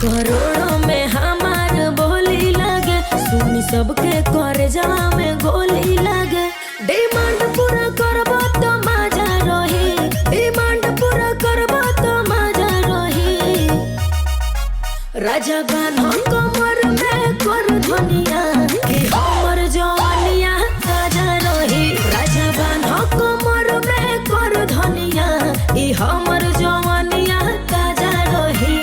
करोड़ों में हमार बोली लगे, सुनी सबके करे जवा में गोली लगे। डिमांड पूरा करबो तो मजा रही, डिमांड पूरा करबो तो मजा रही। राजा बान्हो कमर में कर धनिया कि हमर जवानिया ताजा रही। राजा बान्हो कमर में कर धनिया कि हमर जवानिया ताजा रही।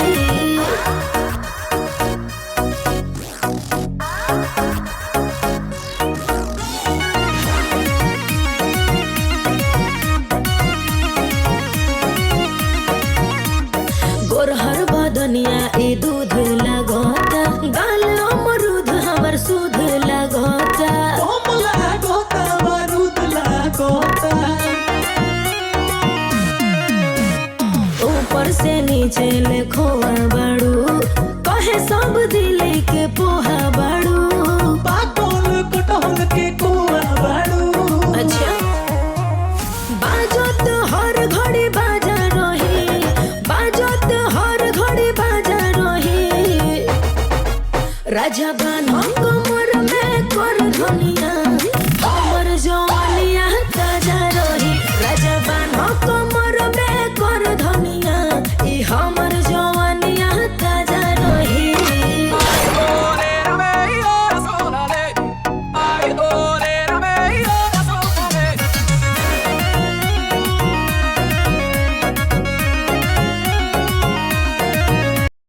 गोरहर बदनिया ई दूध लगता, गाल अमरूद हमर सूद लगता। ऊपर से नीचे ले खोआ बड़ू, कहे सब दिल के पोहा बड़ू। पागल कटहल के कुआ बड़ू। अच्छा बाजत हर घड़ी बाजा रही, बाजत हर घड़ी बाजा रही। राजा बान्हो